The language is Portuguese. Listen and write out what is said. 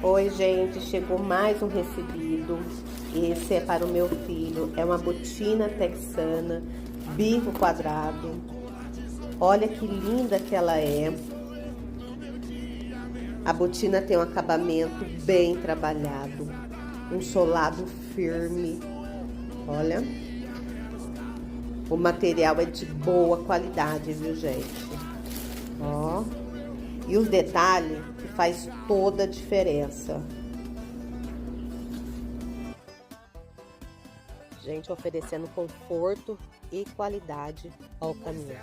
Oi, gente, chegou mais um recebido. Esse é para o meu filho. É uma botina texana, bico quadrado. Olha que linda que ela é. A botina tem um acabamento bem trabalhado, um solado firme. Olha, o material é de boa qualidade, viu, gente? Ó. E os detalhes que faz toda a diferença. Gente, oferecendo conforto e qualidade ao caminho.